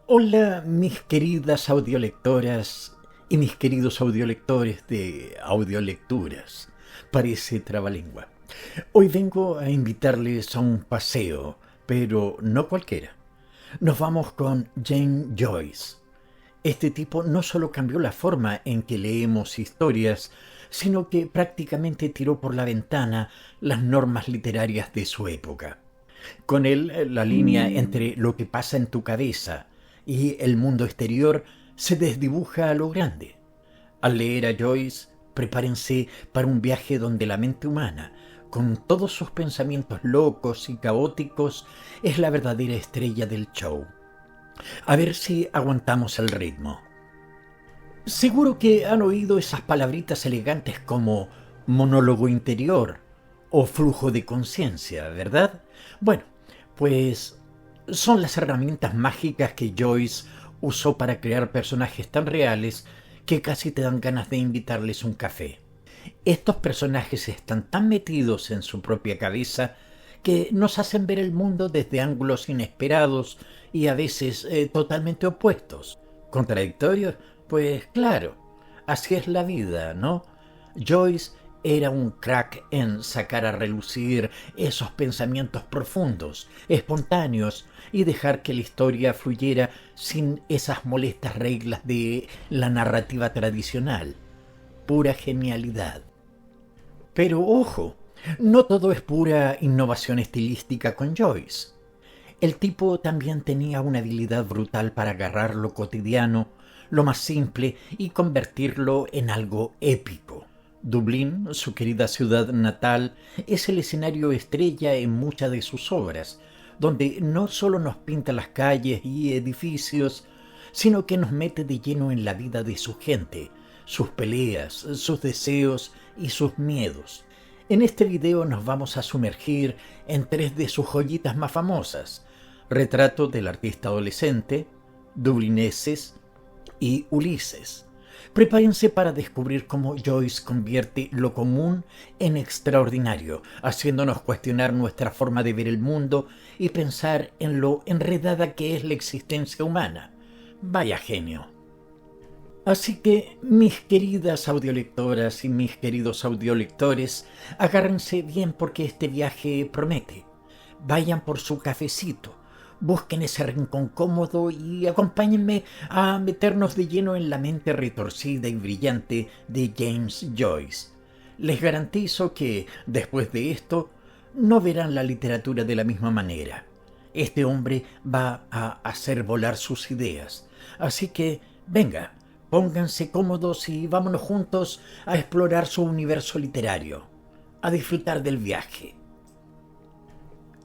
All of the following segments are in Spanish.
Hola, mis queridas audiolectoras y mis queridos audiolectores de audiolecturas. Parece trabalengua. Hoy vengo a invitarles a un paseo, pero no cualquiera. Nos vamos con James Joyce. Este tipo no solo cambió la forma en que leemos historias, sino que prácticamente tiró por la ventana las normas literarias de su época. Con él, la línea entre lo que pasa en tu cabeza y el mundo exterior se desdibuja a lo grande. Al leer a Joyce, prepárense para un viaje donde la mente humana, con todos sus pensamientos locos y caóticos, es la verdadera estrella del show. A ver si aguantamos el ritmo. Seguro que han oído esas palabritas elegantes como monólogo interior o flujo de conciencia, ¿verdad? Bueno, pues son las herramientas mágicas que Joyce usó para crear personajes tan reales que casi te dan ganas de invitarles un café. Estos personajes están tan metidos en su propia cabeza que nos hacen ver el mundo desde ángulos inesperados y a veces totalmente opuestos. ¿Contradictorios? Pues claro, así es la vida, ¿no? Joyce era un crack en sacar a relucir esos pensamientos profundos, espontáneos, y dejar que la historia fluyera sin esas molestas reglas de la narrativa tradicional. Pura genialidad. Pero ojo, no todo es pura innovación estilística con Joyce. El tipo también tenía una habilidad brutal para agarrar lo cotidiano, lo más simple, y convertirlo en algo épico. Dublín, su querida ciudad natal, es el escenario estrella en muchas de sus obras, donde no solo nos pinta las calles y edificios, sino que nos mete de lleno en la vida de su gente, sus peleas, sus deseos y sus miedos. En este video nos vamos a sumergir en tres de sus joyitas más famosas: Retrato del artista adolescente, Dublineses y Ulises. Prepárense para descubrir cómo Joyce convierte lo común en extraordinario, haciéndonos cuestionar nuestra forma de ver el mundo y pensar en lo enredada que es la existencia humana. Vaya genio. Así que, mis queridas audiolectoras y mis queridos audiolectores, agárrense bien porque este viaje promete. Vayan por su cafecito, busquen ese rincón cómodo y acompáñenme a meternos de lleno en la mente retorcida y brillante de James Joyce. Les garantizo que, después de esto, no verán la literatura de la misma manera. Este hombre va a hacer volar sus ideas. Así que, venga, pónganse cómodos y vámonos juntos a explorar su universo literario, a disfrutar del viaje.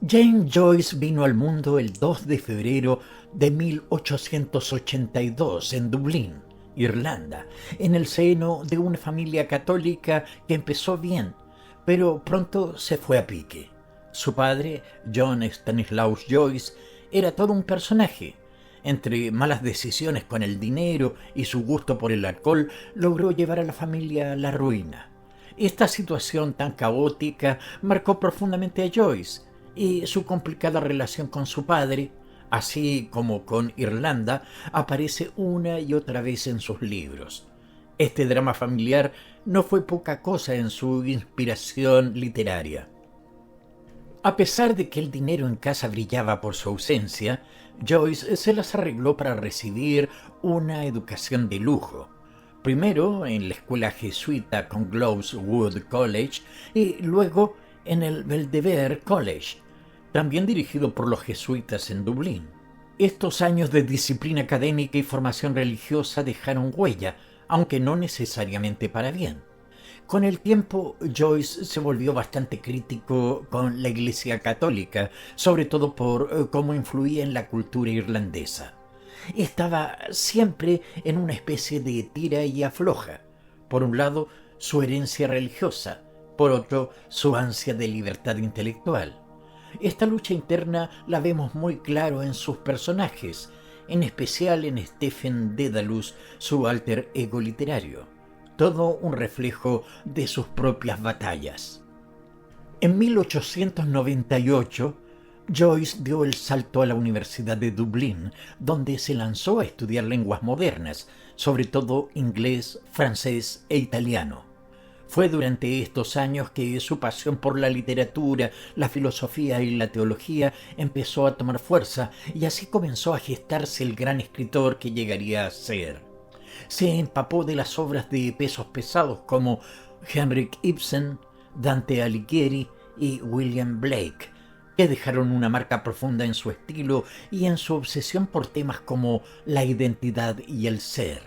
James Joyce vino al mundo el 2 de febrero de 1882 en Dublín, Irlanda, en el seno de una familia católica que empezó bien, pero pronto se fue a pique. Su padre, John Stanislaus Joyce, era todo un personaje. Entre malas decisiones con el dinero y su gusto por el alcohol, logró llevar a la familia a la ruina. Esta situación tan caótica marcó profundamente a Joyce, y su complicada relación con su padre, así como con Irlanda, aparece una y otra vez en sus libros. Este drama familiar no fue poca cosa en su inspiración literaria. A pesar de que el dinero en casa brillaba por su ausencia, Joyce se las arregló para recibir una educación de lujo. Primero en la escuela jesuita con Wood College y luego en el Belvedere College, también dirigido por los jesuitas en Dublín. Estos años de disciplina académica y formación religiosa dejaron huella, aunque no necesariamente para bien. Con el tiempo, Joyce se volvió bastante crítico con la Iglesia Católica, sobre todo por cómo influía en la cultura irlandesa. Estaba siempre en una especie de tira y afloja. Por un lado, su herencia religiosa, por otro, su ansia de libertad intelectual. Esta lucha interna la vemos muy claro en sus personajes, en especial en Stephen Dedalus, su alter ego literario. Todo un reflejo de sus propias batallas. En 1898, Joyce dio el salto a la Universidad de Dublín, donde se lanzó a estudiar lenguas modernas, sobre todo inglés, francés e italiano. Fue durante estos años que su pasión por la literatura, la filosofía y la teología empezó a tomar fuerza, y así comenzó a gestarse el gran escritor que llegaría a ser. Se empapó de las obras de pesos pesados como Henrik Ibsen, Dante Alighieri y William Blake, que dejaron una marca profunda en su estilo y en su obsesión por temas como la identidad y el ser.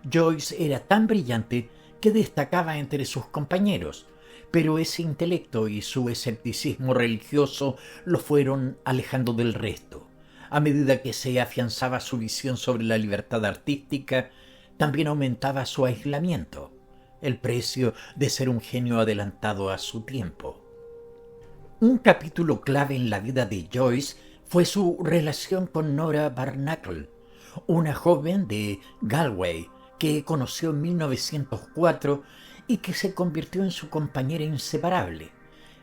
Joyce era tan brillante que destacaba entre sus compañeros, pero ese intelecto y su escepticismo religioso lo fueron alejando del resto. A medida que se afianzaba su visión sobre la libertad artística, también aumentaba su aislamiento, el precio de ser un genio adelantado a su tiempo. Un capítulo clave en la vida de Joyce fue su relación con Nora Barnacle, una joven de Galway que conoció en 1904 y que se convirtió en su compañera inseparable.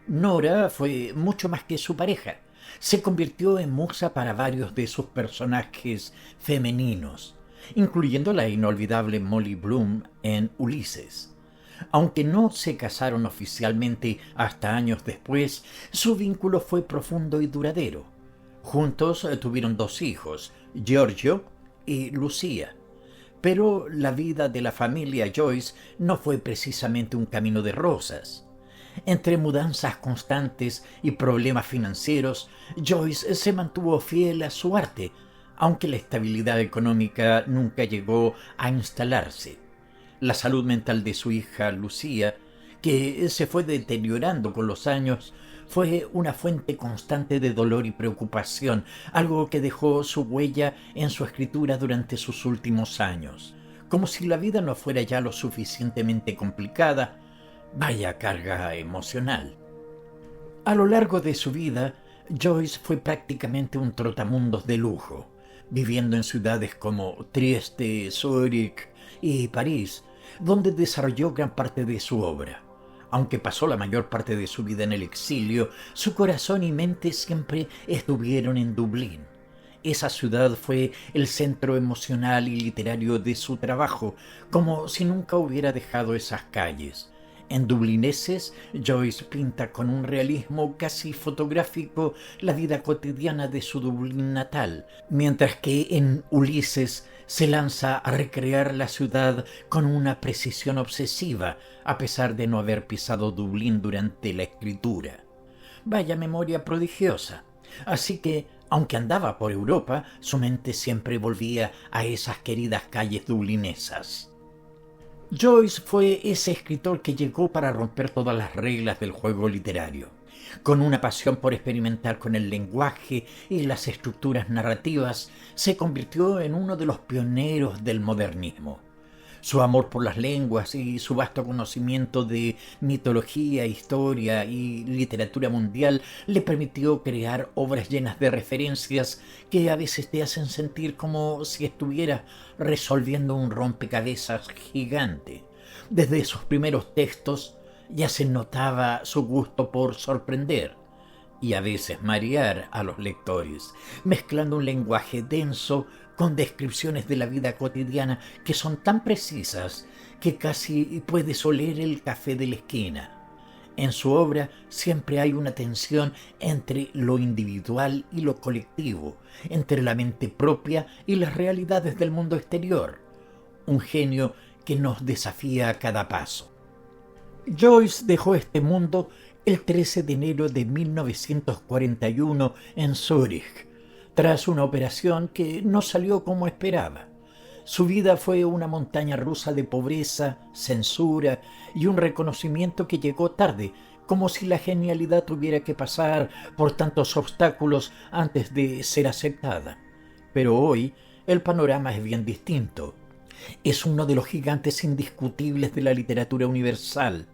Nora fue mucho más que su pareja. Se convirtió en musa para varios de sus personajes femeninos, incluyendo la inolvidable Molly Bloom en Ulises. Aunque no se casaron oficialmente hasta años después, su vínculo fue profundo y duradero. Juntos tuvieron 2 hijos, Giorgio y Lucía. Pero la vida de la familia Joyce no fue precisamente un camino de rosas. Entre mudanzas constantes y problemas financieros, Joyce se mantuvo fiel a su arte, aunque la estabilidad económica nunca llegó a instalarse. La salud mental de su hija Lucía, que se fue deteriorando con los años, fue una fuente constante de dolor y preocupación, algo que dejó su huella en su escritura durante sus últimos años. Como si la vida no fuera ya lo suficientemente complicada, vaya carga emocional. A lo largo de su vida, Joyce fue prácticamente un trotamundos de lujo, viviendo en ciudades como Trieste, Zúrich y París, donde desarrolló gran parte de su obra. Aunque pasó la mayor parte de su vida en el exilio, su corazón y mente siempre estuvieron en Dublín. Esa ciudad fue el centro emocional y literario de su trabajo, como si nunca hubiera dejado esas calles. En Dublineses, Joyce pinta con un realismo casi fotográfico la vida cotidiana de su Dublín natal, mientras que en Ulises se lanza a recrear la ciudad con una precisión obsesiva, a pesar de no haber pisado Dublín durante la escritura. Vaya memoria prodigiosa. Así que, aunque andaba por Europa, su mente siempre volvía a esas queridas calles dublinesas. Joyce fue ese escritor que llegó para romper todas las reglas del juego literario. Con una pasión por experimentar con el lenguaje y las estructuras narrativas, se convirtió en uno de los pioneros del modernismo. Su amor por las lenguas y su vasto conocimiento de mitología, historia y literatura mundial le permitió crear obras llenas de referencias que a veces te hacen sentir como si estuvieras resolviendo un rompecabezas gigante. Desde sus primeros textos ya se notaba su gusto por sorprender y a veces marear a los lectores, mezclando un lenguaje denso con descripciones de la vida cotidiana que son tan precisas que casi puedes oler el café de la esquina. En su obra siempre hay una tensión entre lo individual y lo colectivo, entre la mente propia y las realidades del mundo exterior. Un genio que nos desafía a cada paso. Joyce dejó este mundo el 13 de enero de 1941 en Zúrich, tras una operación que no salió como esperaba. Su vida fue una montaña rusa de pobreza, censura y un reconocimiento que llegó tarde, como si la genialidad tuviera que pasar por tantos obstáculos antes de ser aceptada. Pero hoy el panorama es bien distinto. Es uno de los gigantes indiscutibles de la literatura universal.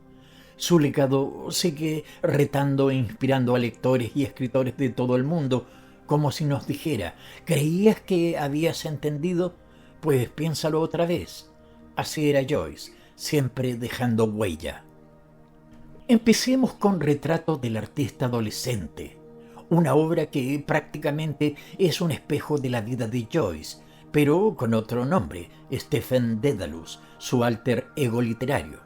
Su legado sigue retando e inspirando a lectores y escritores de todo el mundo, como si nos dijera: ¿creías que habías entendido? Pues piénsalo otra vez. Así era Joyce, siempre dejando huella. Empecemos con Retrato del artista adolescente, Una obra que prácticamente es un espejo de la vida de Joyce, pero con otro nombre, Stephen Dedalus, su alter ego literario.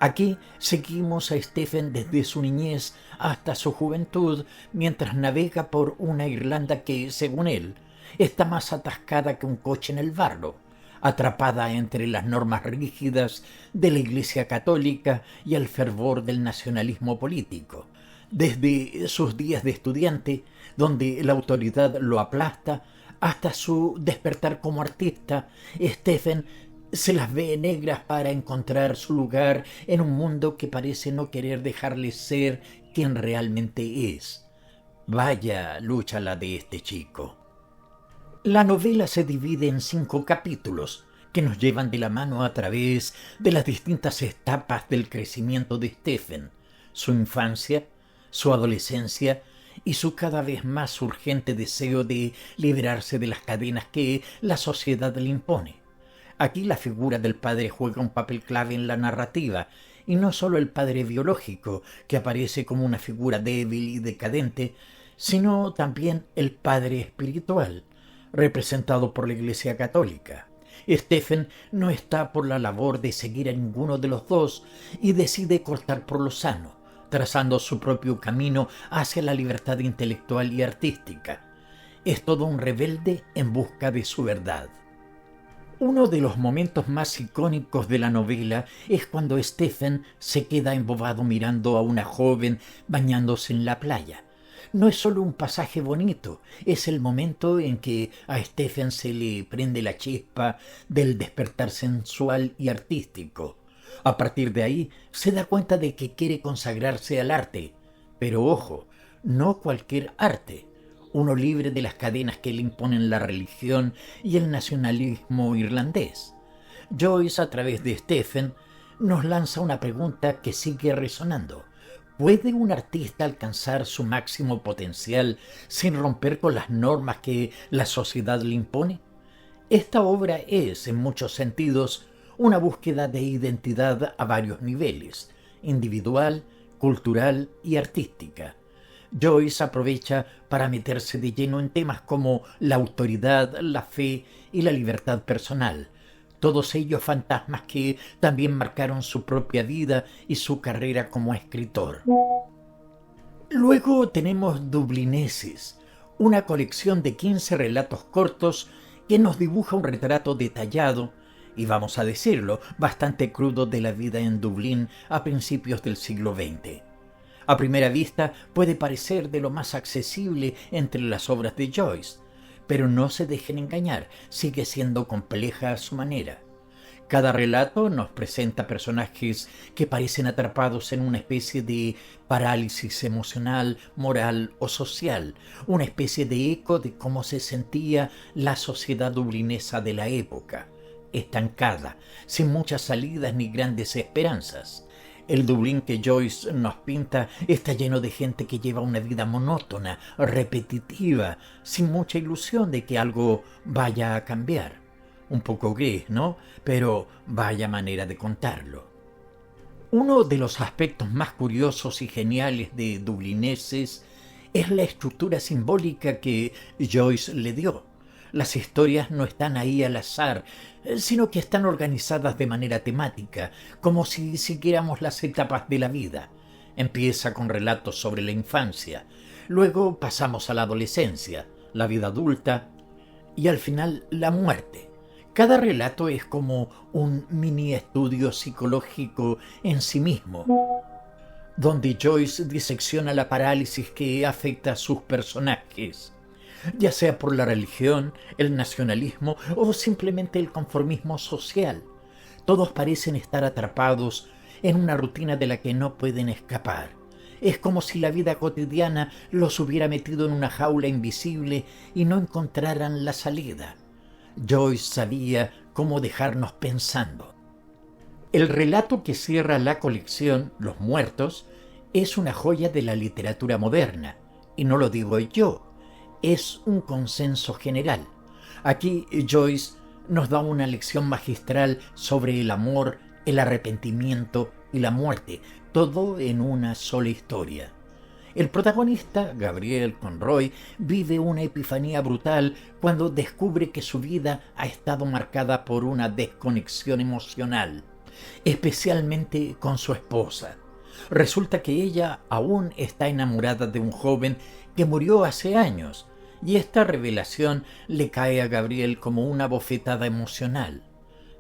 Aquí seguimos a Stephen desde su niñez hasta su juventud, mientras navega por una Irlanda que, según él, está más atascada que un coche en el barro, atrapada entre las normas rígidas de la Iglesia Católica y el fervor del nacionalismo político. Desde sus días de estudiante, donde la autoridad lo aplasta, hasta su despertar como artista, Stephen se las ve negras para encontrar su lugar en un mundo que parece no querer dejarle ser quien realmente es. Vaya lucha la de este chico. La novela se divide en 5 capítulos que nos llevan de la mano a través de las distintas etapas del crecimiento de Stephen, su infancia, su adolescencia y su cada vez más urgente deseo de liberarse de las cadenas que la sociedad le impone. Aquí la figura del padre juega un papel clave en la narrativa, y no solo el padre biológico, que aparece como una figura débil y decadente, sino también el padre espiritual, representado por la Iglesia Católica. Stephen no está por la labor de seguir a ninguno de los dos y decide cortar por lo sano, trazando su propio camino hacia la libertad intelectual y artística. Es todo un rebelde en busca de su verdad. Uno de los momentos más icónicos de la novela es cuando Stephen se queda embobado mirando a una joven bañándose en la playa. No es solo un pasaje bonito, es el momento en que a Stephen se le prende la chispa del despertar sensual y artístico. A partir de ahí se da cuenta de que quiere consagrarse al arte, pero ojo, no cualquier arte, uno libre de las cadenas que le imponen la religión y el nacionalismo irlandés. Joyce, a través de Stephen, nos lanza una pregunta que sigue resonando. ¿Puede un artista alcanzar su máximo potencial sin romper con las normas que la sociedad le impone? Esta obra es, en muchos sentidos, una búsqueda de identidad a varios niveles, individual, cultural y artística. Joyce aprovecha para meterse de lleno en temas como la autoridad, la fe y la libertad personal, todos ellos fantasmas que también marcaron su propia vida y su carrera como escritor. Luego tenemos Dublineses, una colección de 15 relatos cortos que nos dibuja un retrato detallado y, vamos a decirlo, bastante crudo de la vida en Dublín a principios del siglo XX. A primera vista puede parecer de lo más accesible entre las obras de Joyce, pero no se dejen engañar, sigue siendo compleja a su manera. Cada relato nos presenta personajes que parecen atrapados en una especie de parálisis emocional, moral o social, una especie de eco de cómo se sentía la sociedad dublinesa de la época, estancada, sin muchas salidas ni grandes esperanzas. El Dublín que Joyce nos pinta está lleno de gente que lleva una vida monótona, repetitiva, sin mucha ilusión de que algo vaya a cambiar. Un poco gris, ¿no? Pero vaya manera de contarlo. Uno de los aspectos más curiosos y geniales de Dublineses es la estructura simbólica que Joyce le dio. Las historias no están ahí al azar, sino que están organizadas de manera temática, como si siguiéramos las etapas de la vida. Empieza con relatos sobre la infancia, luego pasamos a la adolescencia, la vida adulta y al final la muerte. Cada relato es como un mini estudio psicológico en sí mismo, donde Joyce disecciona la parálisis que afecta a sus personajes, ya sea por la religión, el nacionalismo o simplemente el conformismo social. Todos parecen estar atrapados en una rutina de la que no pueden escapar. Es como si la vida cotidiana los hubiera metido en una jaula invisible y no encontraran la salida. Joyce sabía cómo dejarnos pensando. El relato que cierra la colección, Los Muertos, es una joya de la literatura moderna, y no lo digo yo. Es un consenso general. Aquí Joyce nos da una lección magistral sobre el amor, el arrepentimiento y la muerte, todo en una sola historia. El protagonista, Gabriel Conroy, vive una epifanía brutal cuando descubre que su vida ha estado marcada por una desconexión emocional, especialmente con su esposa. Resulta que ella aún está enamorada de un joven que murió hace años, y esta revelación le cae a Gabriel como una bofetada emocional.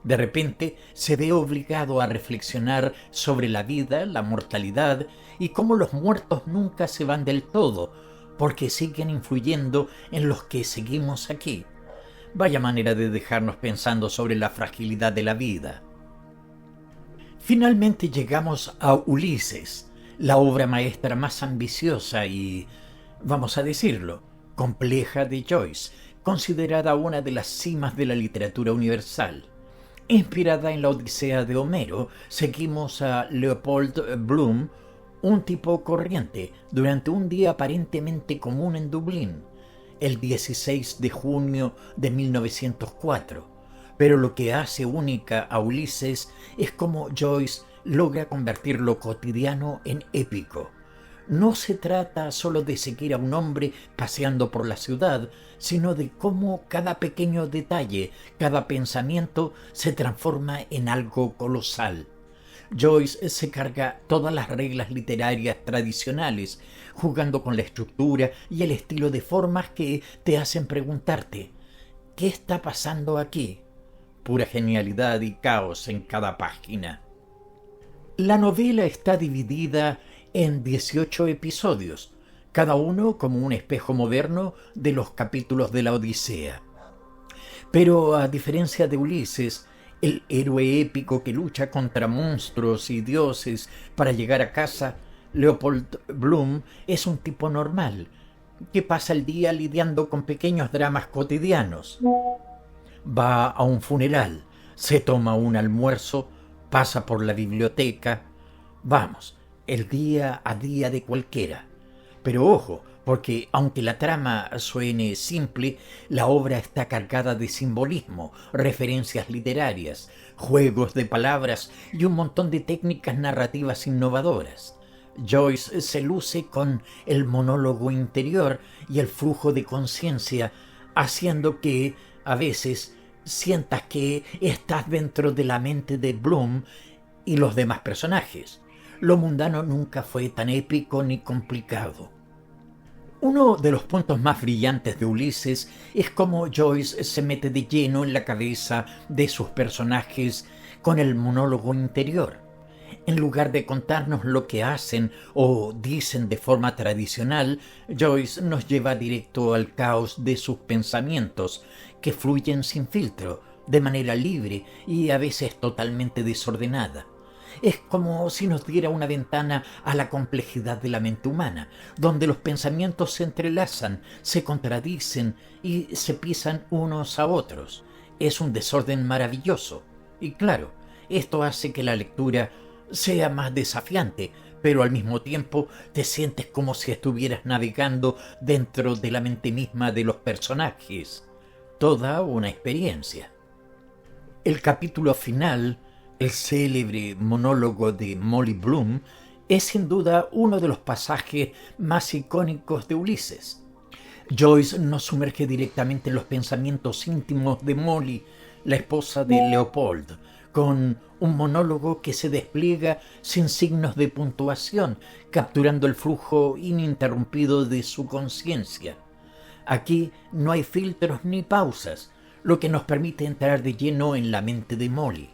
De repente se ve obligado a reflexionar sobre la vida, la mortalidad y cómo los muertos nunca se van del todo, porque siguen influyendo en los que seguimos aquí. Vaya manera de dejarnos pensando sobre la fragilidad de la vida. Finalmente llegamos a Ulises, la obra maestra más ambiciosa y, vamos a decirlo, compleja de Joyce, considerada una de las cimas de la literatura universal. Inspirada en la Odisea de Homero, seguimos a Leopold Bloom, un tipo corriente, durante un día aparentemente común en Dublín, el 16 de junio de 1904. Pero lo que hace única a Ulises es cómo Joyce logra convertir lo cotidiano en épico. No se trata solo de seguir a un hombre paseando por la ciudad, sino de cómo cada pequeño detalle, cada pensamiento se transforma en algo colosal. Joyce se carga todas las reglas literarias tradicionales, jugando con la estructura y el estilo de formas que te hacen preguntarte, ¿qué está pasando aquí? Pura genialidad y caos en cada página. La novela está dividida en 18 episodios, cada uno como un espejo moderno de los capítulos de la Odisea. Pero a diferencia de Ulises, el héroe épico que lucha contra monstruos y dioses para llegar a casa, Leopold Bloom es un tipo normal, que pasa el día lidiando con pequeños dramas cotidianos. Va a un funeral, se toma un almuerzo, pasa por la biblioteca. Vamos, el día a día de cualquiera. Pero ojo, porque aunque la trama suene simple, la obra está cargada de simbolismo, referencias literarias, juegos de palabras y un montón de técnicas narrativas innovadoras. Joyce se luce con el monólogo interior y el flujo de conciencia, haciendo que, a veces, sientas que estás dentro de la mente de Bloom y los demás personajes. Lo mundano nunca fue tan épico ni complicado. Uno de los puntos más brillantes de Ulises es cómo Joyce se mete de lleno en la cabeza de sus personajes con el monólogo interior. En lugar de contarnos lo que hacen o dicen de forma tradicional, Joyce nos lleva directo al caos de sus pensamientos, que fluyen sin filtro, de manera libre y a veces totalmente desordenada. Es como si nos diera una ventana a la complejidad de la mente humana, donde los pensamientos se entrelazan, se contradicen y se pisan unos a otros. Es un desorden maravilloso. Y claro, esto hace que la lectura sea más desafiante, pero al mismo tiempo te sientes como si estuvieras navegando dentro de la mente misma de los personajes. Toda una experiencia. El capítulo final, el célebre monólogo de Molly Bloom, es sin duda uno de los pasajes más icónicos de Ulises. Joyce nos sumerge directamente en los pensamientos íntimos de Molly, la esposa de Leopold, con un monólogo que se despliega sin signos de puntuación, capturando el flujo ininterrumpido de su conciencia. Aquí no hay filtros ni pausas, lo que nos permite entrar de lleno en la mente de Molly.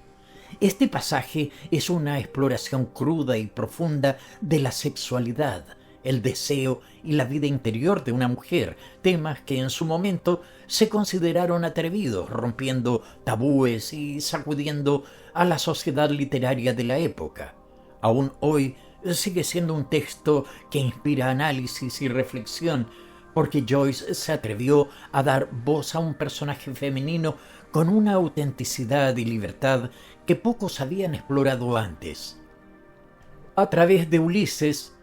Este pasaje es una exploración cruda y profunda de la sexualidad, el deseo y la vida interior de una mujer, temas que en su momento se consideraron atrevidos, rompiendo tabúes y sacudiendo a la sociedad literaria de la época. Aún hoy sigue siendo un texto que inspira análisis y reflexión, porque Joyce se atrevió a dar voz a un personaje femenino con una autenticidad y libertad que pocos habían explorado antes. A través de Ulises,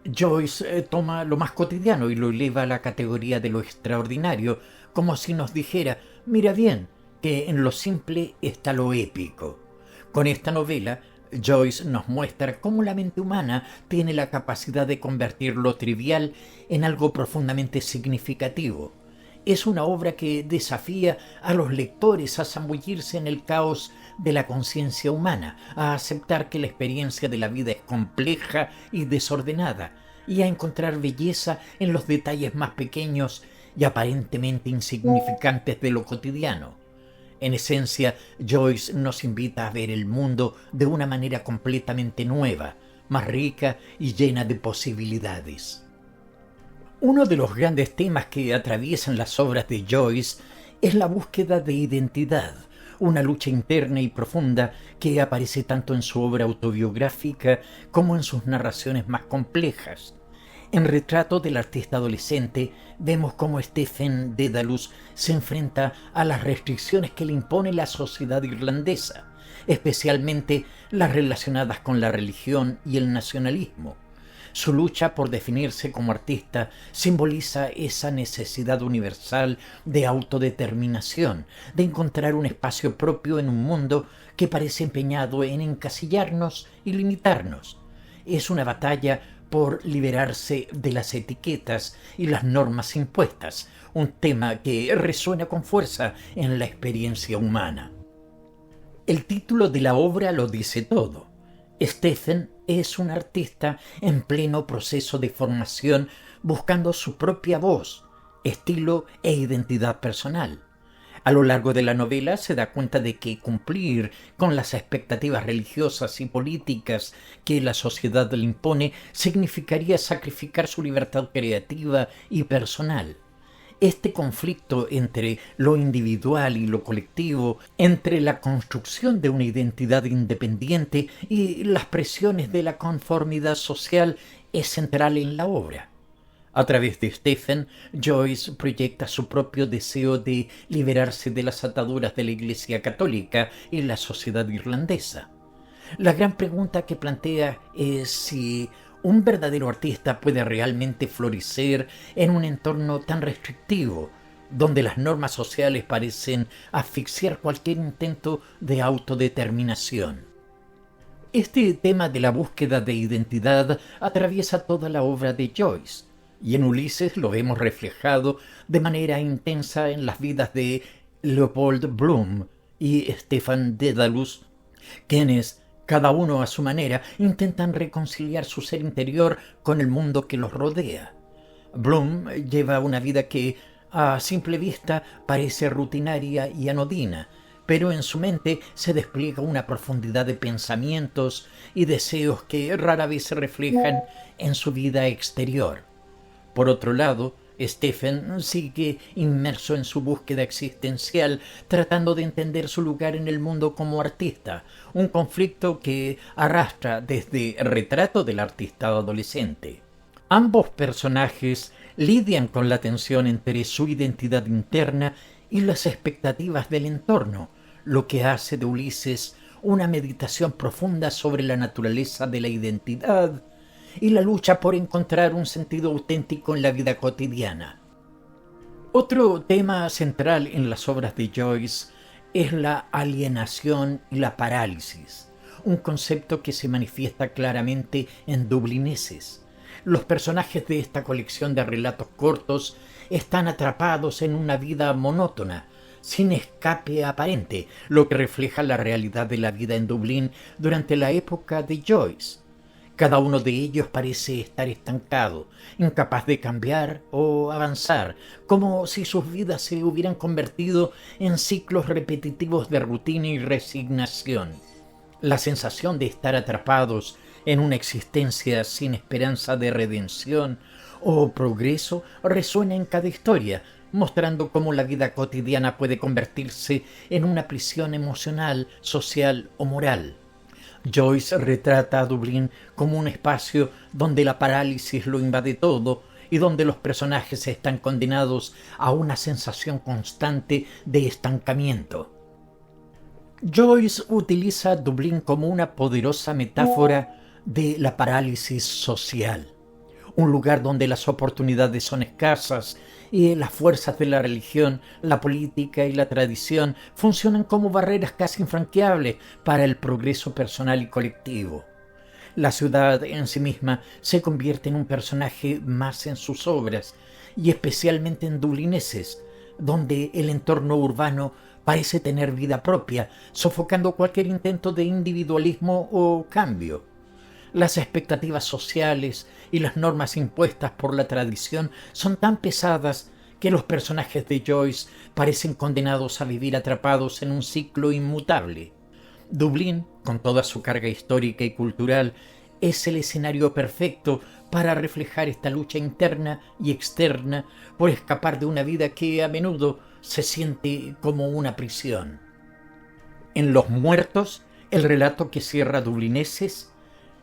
Joyce toma lo más cotidiano y lo eleva a la categoría de lo extraordinario, como si nos dijera, mira bien, que en lo simple está lo épico. Con esta novela, Joyce nos muestra cómo la mente humana tiene la capacidad de convertir lo trivial en algo profundamente significativo. Es una obra que desafía a los lectores a zambullirse en el caos de la conciencia humana, a aceptar que la experiencia de la vida es compleja y desordenada, y a encontrar belleza en los detalles más pequeños y aparentemente insignificantes de lo cotidiano. En esencia, Joyce nos invita a ver el mundo de una manera completamente nueva, más rica y llena de posibilidades. Uno de los grandes temas que atraviesan las obras de Joyce es la búsqueda de identidad, una lucha interna y profunda que aparece tanto en su obra autobiográfica como en sus narraciones más complejas. En Retrato del artista adolescente vemos cómo Stephen Dedalus se enfrenta a las restricciones que le impone la sociedad irlandesa, especialmente las relacionadas con la religión y el nacionalismo. Su lucha por definirse como artista simboliza esa necesidad universal de autodeterminación, de encontrar un espacio propio en un mundo que parece empeñado en encasillarnos y limitarnos. Es una batalla por liberarse de las etiquetas y las normas impuestas, un tema que resuena con fuerza en la experiencia humana. El título de la obra lo dice todo. Stephen es un artista en pleno proceso de formación, buscando su propia voz, estilo e identidad personal. A lo largo de la novela se da cuenta de que cumplir con las expectativas religiosas y políticas que la sociedad le impone significaría sacrificar su libertad creativa y personal. Este conflicto entre lo individual y lo colectivo, entre la construcción de una identidad independiente y las presiones de la conformidad social, es central en la obra. A través de Stephen, Joyce proyecta su propio deseo de liberarse de las ataduras de la Iglesia Católica y la sociedad irlandesa. La gran pregunta que plantea es si un verdadero artista puede realmente florecer en un entorno tan restrictivo, donde las normas sociales parecen asfixiar cualquier intento de autodeterminación. Este tema de la búsqueda de identidad atraviesa toda la obra de Joyce, y en Ulises lo vemos reflejado de manera intensa en las vidas de Leopold Bloom y Stephen Dedalus, quienes, cada uno a su manera, intentan reconciliar su ser interior con el mundo que los rodea. Bloom lleva una vida que, a simple vista, parece rutinaria y anodina, pero en su mente se despliega una profundidad de pensamientos y deseos que rara vez se reflejan en su vida exterior. Por otro lado, Stephen sigue inmerso en su búsqueda existencial, tratando de entender su lugar en el mundo como artista, un conflicto que arrastra desde Retrato del artista adolescente. Ambos personajes lidian con la tensión entre su identidad interna y las expectativas del entorno, lo que hace de Ulises una meditación profunda sobre la naturaleza de la identidad y la lucha por encontrar un sentido auténtico en la vida cotidiana. Otro tema central en las obras de Joyce es la alienación y la parálisis, un concepto que se manifiesta claramente en Dublineses. Los personajes de esta colección de relatos cortos están atrapados en una vida monótona, sin escape aparente, lo que refleja la realidad de la vida en Dublín durante la época de Joyce. Cada uno de ellos parece estar estancado, incapaz de cambiar o avanzar, como si sus vidas se hubieran convertido en ciclos repetitivos de rutina y resignación. La sensación de estar atrapados en una existencia sin esperanza de redención o progreso resuena en cada historia, mostrando cómo la vida cotidiana puede convertirse en una prisión emocional, social o moral. Joyce retrata a Dublín como un espacio donde la parálisis lo invade todo y donde los personajes están condenados a una sensación constante de estancamiento. Joyce utiliza a Dublín como una poderosa metáfora de la parálisis social, un lugar donde las oportunidades son escasas y las fuerzas de la religión, la política y la tradición funcionan como barreras casi infranqueables para el progreso personal y colectivo. La ciudad en sí misma se convierte en un personaje más en sus obras, y especialmente en Dublineses, donde el entorno urbano parece tener vida propia, sofocando cualquier intento de individualismo o cambio. Las expectativas sociales y las normas impuestas por la tradición son tan pesadas que los personajes de Joyce parecen condenados a vivir atrapados en un ciclo inmutable. Dublín, con toda su carga histórica y cultural, es el escenario perfecto para reflejar esta lucha interna y externa por escapar de una vida que a menudo se siente como una prisión. En Los Muertos, el relato que cierra Dublineses,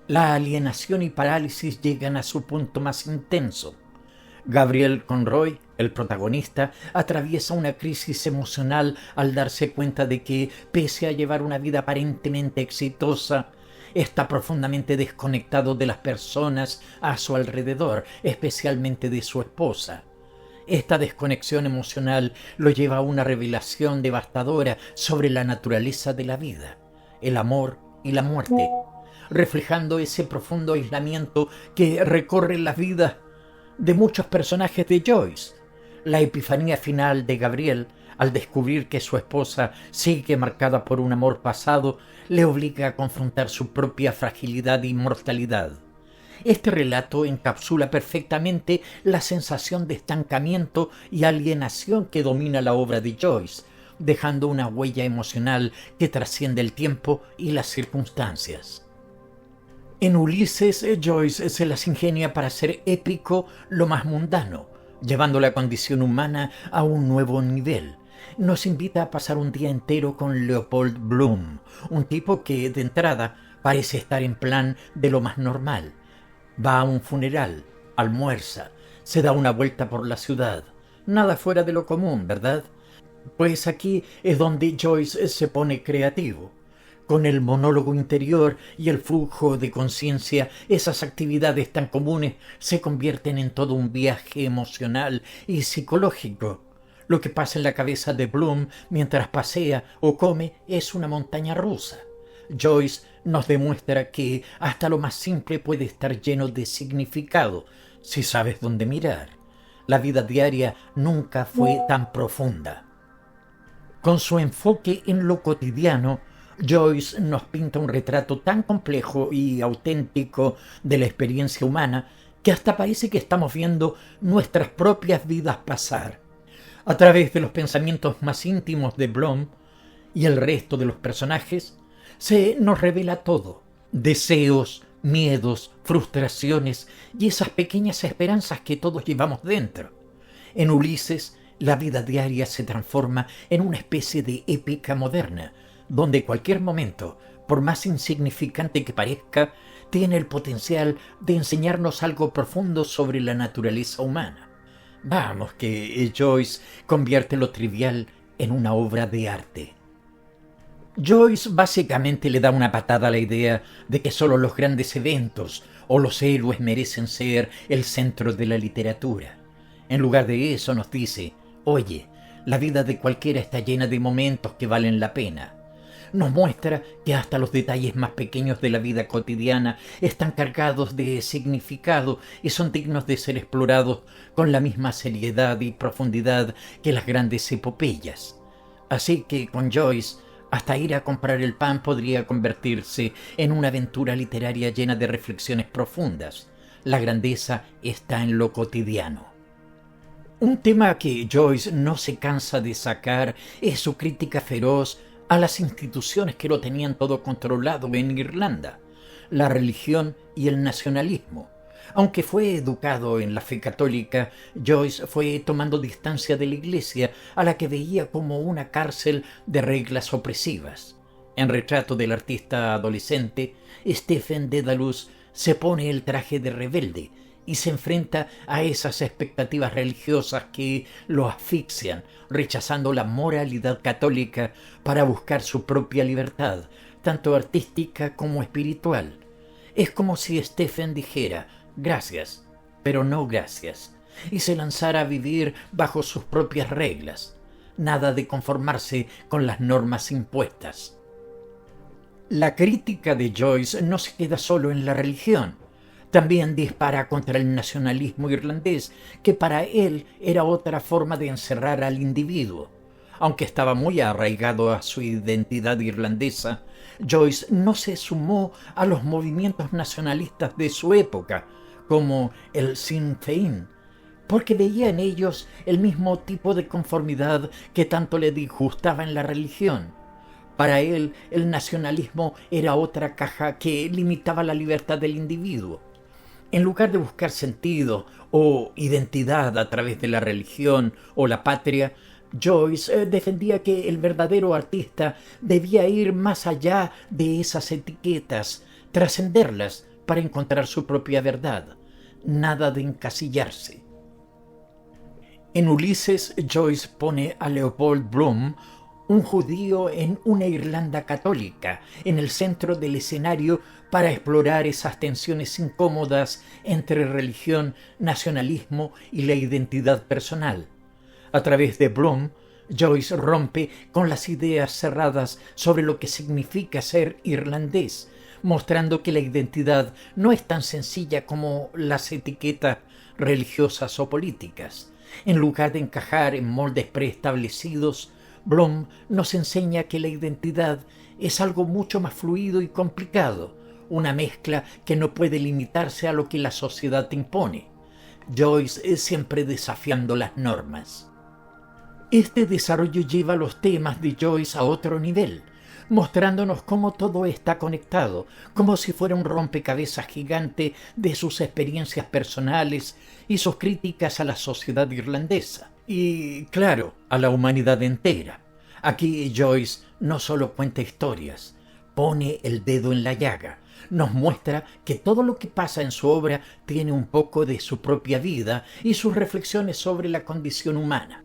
la alienación y parálisis llegan a su punto más intenso. Gabriel Conroy, el protagonista, atraviesa una crisis emocional al darse cuenta de que, pese a llevar una vida aparentemente exitosa, está profundamente desconectado de las personas a su alrededor, especialmente de su esposa. Esta desconexión emocional lo lleva a una revelación devastadora sobre la naturaleza de la vida, el amor y la muerte, reflejando ese profundo aislamiento que recorre la vida de muchos personajes de Joyce. La epifanía final de Gabriel, al descubrir que su esposa sigue marcada por un amor pasado, le obliga a confrontar su propia fragilidad y mortalidad. Este relato encapsula perfectamente la sensación de estancamiento y alienación que domina la obra de Joyce, dejando una huella emocional que trasciende el tiempo y las circunstancias. En Ulises, Joyce se las ingenia para hacer épico lo más mundano, llevando la condición humana a un nuevo nivel. Nos invita a pasar un día entero con Leopold Bloom, un tipo que, de entrada, parece estar en plan de lo más normal. Va a un funeral, almuerza, se da una vuelta por la ciudad. Nada fuera de lo común, ¿verdad? Pues aquí es donde Joyce se pone creativo. Con el monólogo interior y el flujo de conciencia, esas actividades tan comunes se convierten en todo un viaje emocional y psicológico. Lo que pasa en la cabeza de Bloom mientras pasea o come es una montaña rusa. Joyce nos demuestra que hasta lo más simple puede estar lleno de significado, si sabes dónde mirar. La vida diaria nunca fue tan profunda. Con su enfoque en lo cotidiano, Joyce nos pinta un retrato tan complejo y auténtico de la experiencia humana que hasta parece que estamos viendo nuestras propias vidas pasar. A través de los pensamientos más íntimos de Bloom y el resto de los personajes, se nos revela todo: deseos, miedos, frustraciones y esas pequeñas esperanzas que todos llevamos dentro. En Ulises, la vida diaria se transforma en una especie de épica moderna, donde cualquier momento, por más insignificante que parezca, tiene el potencial de enseñarnos algo profundo sobre la naturaleza humana. Vamos, que Joyce convierte lo trivial en una obra de arte. Joyce básicamente le da una patada a la idea de que solo los grandes eventos o los héroes merecen ser el centro de la literatura. En lugar de eso nos dice: oye, la vida de cualquiera está llena de momentos que valen la pena. Nos muestra que hasta los detalles más pequeños de la vida cotidiana están cargados de significado y son dignos de ser explorados con la misma seriedad y profundidad que las grandes epopeyas. Así que con Joyce, hasta ir a comprar el pan podría convertirse en una aventura literaria llena de reflexiones profundas. La grandeza está en lo cotidiano. Un tema que Joyce no se cansa de sacar es su crítica feroz a las instituciones que lo tenían todo controlado en Irlanda, la religión y el nacionalismo. Aunque fue educado en la fe católica, Joyce fue tomando distancia de la Iglesia, a la que veía como una cárcel de reglas opresivas. En Retrato del artista adolescente, Stephen Dedalus se pone el traje de rebelde y se enfrenta a esas expectativas religiosas que lo asfixian, rechazando la moralidad católica para buscar su propia libertad, tanto artística como espiritual. Es como si Stephen dijera: gracias, pero no gracias, y se lanzara a vivir bajo sus propias reglas. Nada de conformarse con las normas impuestas. La crítica de Joyce no se queda solo en la religión. También dispara contra el nacionalismo irlandés, que para él era otra forma de encerrar al individuo. Aunque estaba muy arraigado a su identidad irlandesa, Joyce no se sumó a los movimientos nacionalistas de su época, como el Sinn Féin, porque veía en ellos el mismo tipo de conformidad que tanto le disgustaba en la religión. Para él, el nacionalismo era otra caja que limitaba la libertad del individuo. En lugar de buscar sentido o identidad a través de la religión o la patria, Joyce defendía que el verdadero artista debía ir más allá de esas etiquetas, trascenderlas para encontrar su propia verdad. Nada de encasillarse. En Ulises, Joyce pone a Leopold Bloom, un judío en una Irlanda católica, en el centro del escenario para explorar esas tensiones incómodas entre religión, nacionalismo y la identidad personal. A través de Bloom, Joyce rompe con las ideas cerradas sobre lo que significa ser irlandés, mostrando que la identidad no es tan sencilla como las etiquetas religiosas o políticas. En lugar de encajar en moldes preestablecidos, Bloom nos enseña que la identidad es algo mucho más fluido y complicado, una mezcla que no puede limitarse a lo que la sociedad te impone. Joyce es siempre desafiando las normas. Este desarrollo lleva los temas de Joyce a otro nivel, mostrándonos cómo todo está conectado, como si fuera un rompecabezas gigante de sus experiencias personales y sus críticas a la sociedad irlandesa. Y, claro, a la humanidad entera. Aquí Joyce no solo cuenta historias, pone el dedo en la llaga, nos muestra que todo lo que pasa en su obra tiene un poco de su propia vida y sus reflexiones sobre la condición humana.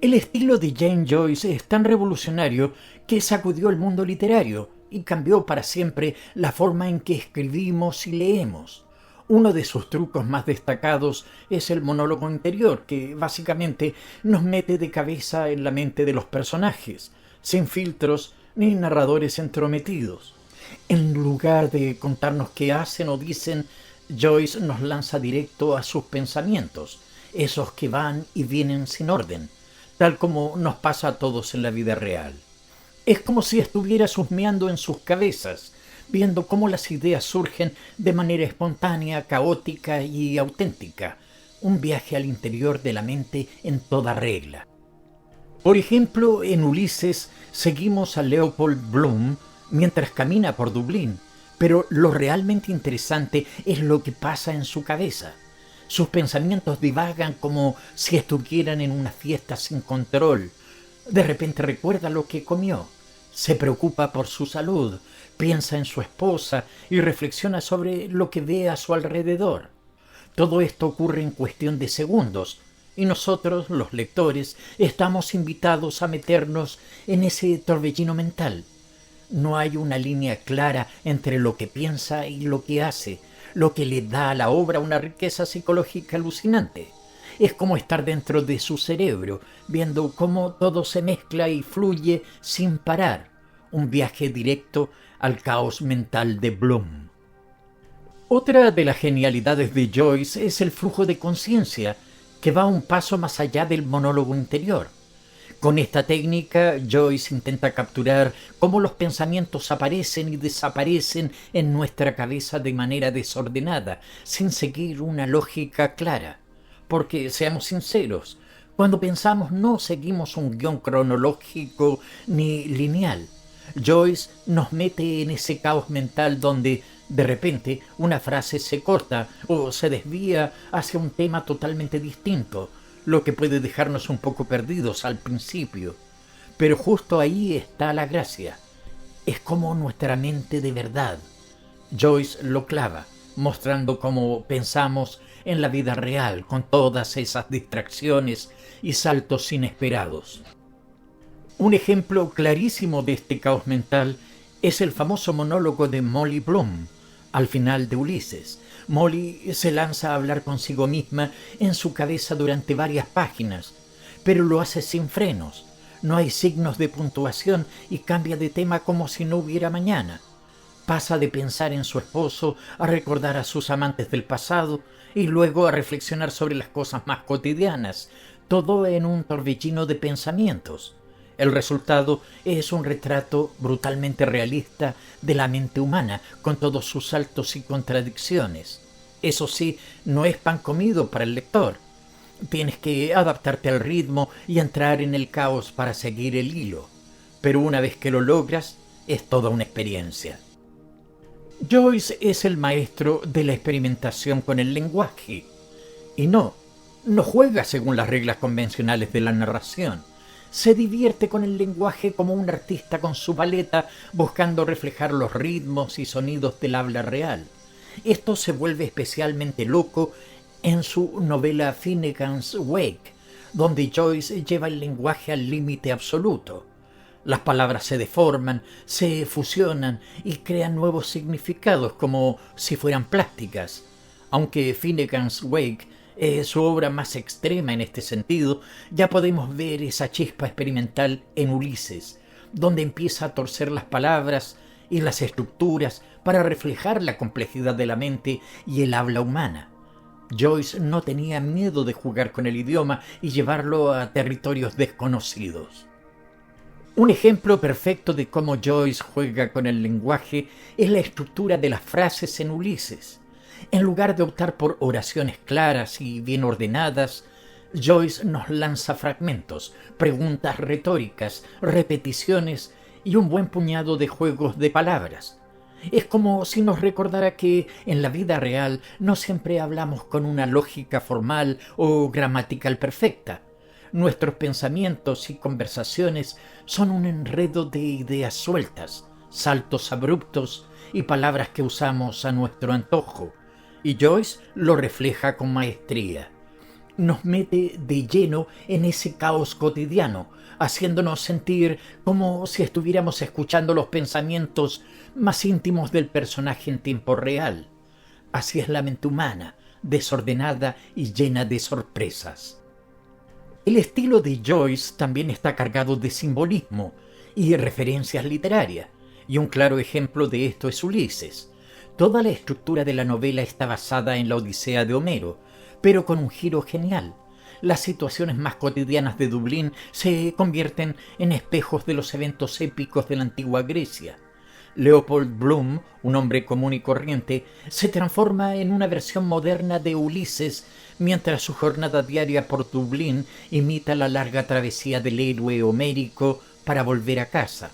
El estilo de James Joyce es tan revolucionario que sacudió el mundo literario y cambió para siempre la forma en que escribimos y leemos. Uno de sus trucos más destacados es el monólogo interior, que básicamente nos mete de cabeza en la mente de los personajes, sin filtros ni narradores entrometidos. En lugar de contarnos qué hacen o dicen, Joyce nos lanza directo a sus pensamientos, esos que van y vienen sin orden, tal como nos pasa a todos en la vida real. Es como si estuviera husmeando en sus cabezas, viendo cómo las ideas surgen de manera espontánea, caótica y auténtica. Un viaje al interior de la mente en toda regla. Por ejemplo, en Ulises seguimos a Leopold Bloom mientras camina por Dublín, pero lo realmente interesante es lo que pasa en su cabeza. Sus pensamientos divagan como si estuvieran en una fiesta sin control. De repente recuerda lo que comió, se preocupa por su salud, piensa en su esposa y reflexiona sobre lo que ve a su alrededor. Todo esto ocurre en cuestión de segundos, y nosotros, los lectores, estamos invitados a meternos en ese torbellino mental. No hay una línea clara entre lo que piensa y lo que hace, lo que le da a la obra una riqueza psicológica alucinante. Es como estar dentro de su cerebro, viendo cómo todo se mezcla y fluye sin parar. Un viaje directo al caos mental de Bloom. Otra de las genialidades de Joyce es el flujo de conciencia, que va un paso más allá del monólogo interior. Con esta técnica, Joyce intenta capturar cómo los pensamientos aparecen y desaparecen en nuestra cabeza de manera desordenada, sin seguir una lógica clara. Porque, seamos sinceros, cuando pensamos no seguimos un guión cronológico ni lineal. Joyce nos mete en ese caos mental donde, de repente, una frase se corta o se desvía hacia un tema totalmente distinto, lo que puede dejarnos un poco perdidos al principio. Pero justo ahí está la gracia. Es como nuestra mente de verdad. Joyce lo clava, mostrando cómo pensamos en la vida real, con todas esas distracciones y saltos inesperados. Un ejemplo clarísimo de este caos mental es el famoso monólogo de Molly Bloom, Al final de Ulises, Molly se lanza a hablar consigo misma en su cabeza durante varias páginas, pero lo hace sin frenos. No hay signos de puntuación y cambia de tema como si no hubiera mañana. Pasa de pensar en su esposo a recordar a sus amantes del pasado y luego a reflexionar sobre las cosas más cotidianas, todo en un torbellino de pensamientos. El resultado es un retrato brutalmente realista de la mente humana, con todos sus saltos y contradicciones. Eso sí, no es pan comido para el lector. Tienes que adaptarte al ritmo y entrar en el caos para seguir el hilo. Pero una vez que lo logras, es toda una experiencia. Joyce es el maestro de la experimentación con el lenguaje. Y no juega según las reglas convencionales de la narración. Se divierte con el lenguaje como un artista con su paleta, buscando reflejar los ritmos y sonidos del habla real. Esto se vuelve especialmente loco en su novela Finnegan's Wake, donde Joyce lleva el lenguaje al límite absoluto. Las palabras se deforman, se fusionan y crean nuevos significados como si fueran plásticas. Aunque Finnegan's Wake es su obra más extrema en este sentido, ya podemos ver esa chispa experimental en Ulises, donde empieza a torcer las palabras y las estructuras para reflejar la complejidad de la mente y el habla humana. Joyce no tenía miedo de jugar con el idioma y llevarlo a territorios desconocidos. Un ejemplo perfecto de cómo Joyce juega con el lenguaje es la estructura de las frases en Ulises. En lugar de optar por oraciones claras y bien ordenadas, Joyce nos lanza fragmentos, preguntas retóricas, repeticiones y un buen puñado de juegos de palabras. Es como si nos recordara que en la vida real no siempre hablamos con una lógica formal o gramatical perfecta. Nuestros pensamientos y conversaciones son un enredo de ideas sueltas, saltos abruptos y palabras que usamos a nuestro antojo. Y Joyce lo refleja con maestría. Nos mete de lleno en ese caos cotidiano, haciéndonos sentir como si estuviéramos escuchando los pensamientos más íntimos del personaje en tiempo real. Así es la mente humana, desordenada y llena de sorpresas. El estilo de Joyce también está cargado de simbolismo y referencias literarias, y un claro ejemplo de esto es Ulises. Toda la estructura de la novela está basada en la Odisea de Homero, pero con un giro genial. Las situaciones más cotidianas de Dublín se convierten en espejos de los eventos épicos de la antigua Grecia. Leopold Bloom, un hombre común y corriente, se transforma en una versión moderna de Ulises, mientras su jornada diaria por Dublín imita la larga travesía del héroe homérico para volver a casa.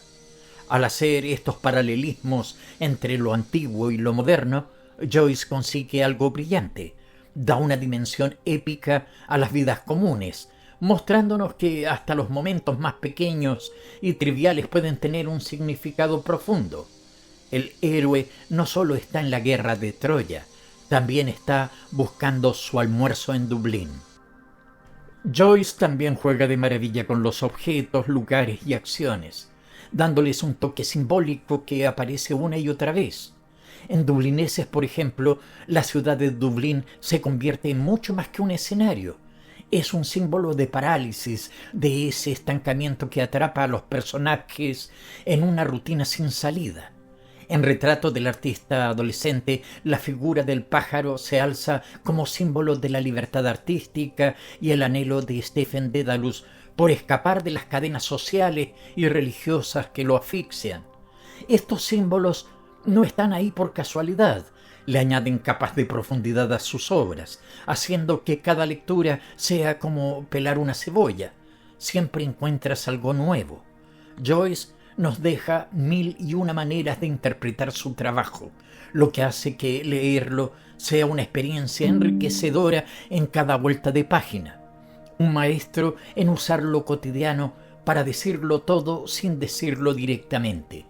Al hacer estos paralelismos entre lo antiguo y lo moderno, Joyce consigue algo brillante. Da una dimensión épica a las vidas comunes, mostrándonos que hasta los momentos más pequeños y triviales pueden tener un significado profundo. El héroe no solo está en la guerra de Troya, también está buscando su almuerzo en Dublín. Joyce también juega de maravilla con los objetos, lugares y acciones, dándoles un toque simbólico que aparece una y otra vez. En Dublineses, por ejemplo, la ciudad de Dublín se convierte en mucho más que un escenario. Es un símbolo de parálisis, de ese estancamiento que atrapa a los personajes en una rutina sin salida. En Retrato del artista adolescente, la figura del pájaro se alza como símbolo de la libertad artística y el anhelo de Stephen Dedalus por escapar de las cadenas sociales y religiosas que lo asfixian. Estos símbolos no están ahí por casualidad, le añaden capas de profundidad a sus obras, haciendo que cada lectura sea como pelar una cebolla. Siempre encuentras algo nuevo. Joyce nos deja 1001 maneras de interpretar su trabajo, lo que hace que leerlo sea una experiencia enriquecedora en cada vuelta de página. Un maestro en usar lo cotidiano para decirlo todo sin decirlo directamente.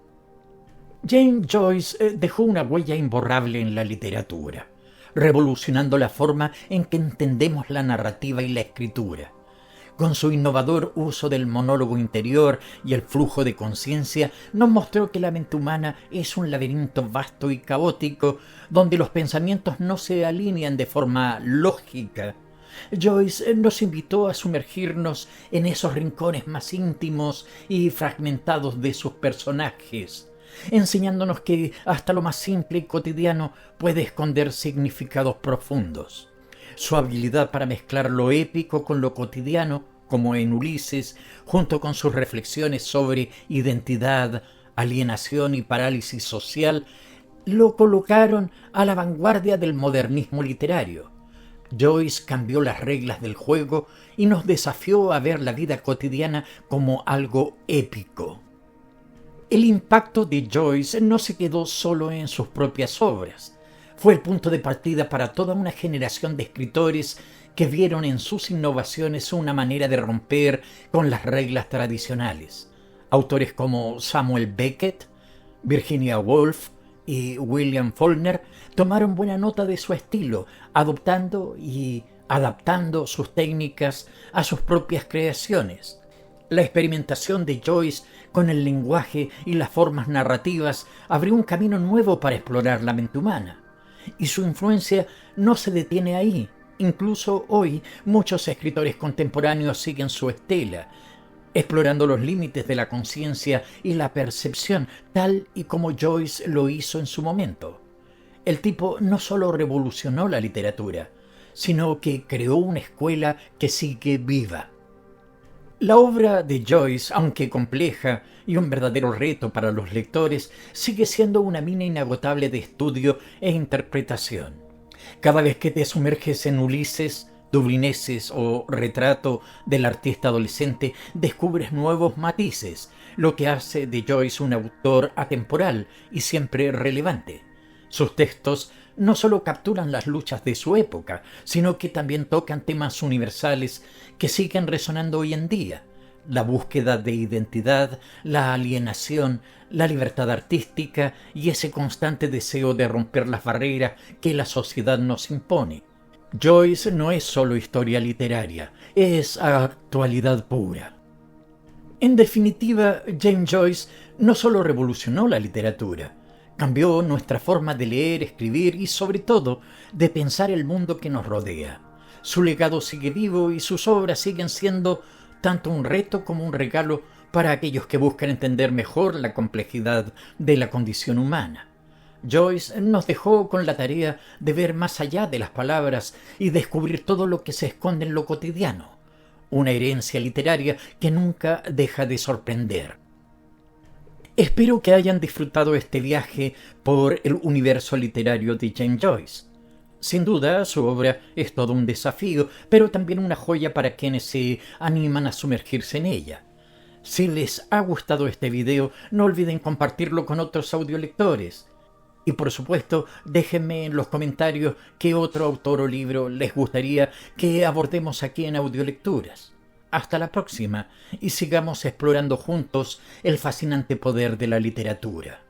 James Joyce dejó una huella imborrable en la literatura, revolucionando la forma en que entendemos la narrativa y la escritura. con su innovador uso del monólogo interior y el flujo de conciencia, nos mostró que la mente humana es un laberinto vasto y caótico, donde los pensamientos no se alinean de forma lógica. Joyce nos invitó a sumergirnos en esos rincones más íntimos y fragmentados de sus personajes, enseñándonos que hasta lo más simple y cotidiano puede esconder significados profundos. Su habilidad para mezclar lo épico con lo cotidiano, como en Ulises, junto con sus reflexiones sobre identidad, alienación y parálisis social, lo colocaron a la vanguardia del modernismo literario. Joyce cambió las reglas del juego y nos desafió a ver la vida cotidiana como algo épico. El impacto de Joyce no se quedó solo en sus propias obras. Fue el punto de partida para toda una generación de escritores que vieron en sus innovaciones una manera de romper con las reglas tradicionales. Autores como Samuel Beckett, Virginia Woolf y William Faulkner tomaron buena nota de su estilo, adoptando y adaptando sus técnicas a sus propias creaciones. La experimentación de Joyce con el lenguaje y las formas narrativas abrió un camino nuevo para explorar la mente humana. Y su influencia no se detiene ahí. Incluso hoy muchos escritores contemporáneos siguen su estela, explorando los límites de la conciencia y la percepción, tal y como Joyce lo hizo en su momento. El tipo no solo revolucionó la literatura, sino que creó una escuela que sigue viva. La obra de Joyce, aunque compleja y un verdadero reto para los lectores, sigue siendo una mina inagotable de estudio e interpretación. Cada vez que te sumerges en Ulises, Dublineses o Retrato del artista adolescente, descubres nuevos matices, lo que hace de Joyce un autor atemporal y siempre relevante. Sus textos no solo capturan las luchas de su época, sino que también tocan temas universales que siguen resonando hoy en día: la búsqueda de identidad, la alienación, la libertad artística y ese constante deseo de romper las barreras que la sociedad nos impone. Joyce no es solo historia literaria, es actualidad pura. En definitiva, James Joyce no solo revolucionó la literatura, cambió nuestra forma de leer, escribir y, sobre todo, de pensar el mundo que nos rodea. Su legado sigue vivo y sus obras siguen siendo tanto un reto como un regalo para aquellos que buscan entender mejor la complejidad de la condición humana. Joyce nos dejó con la tarea de ver más allá de las palabras y descubrir todo lo que se esconde en lo cotidiano, una herencia literaria que nunca deja de sorprender. Espero que hayan disfrutado este viaje por el universo literario de James Joyce. Sin duda, su obra es todo un desafío, pero también una joya para quienes se animan a sumergirse en ella. Si les ha gustado este video, no olviden compartirlo con otros audiolectores. Y por supuesto, déjenme en los comentarios qué otro autor o libro les gustaría que abordemos aquí en Audiolecturas. Hasta la próxima y sigamos explorando juntos el fascinante poder de la literatura.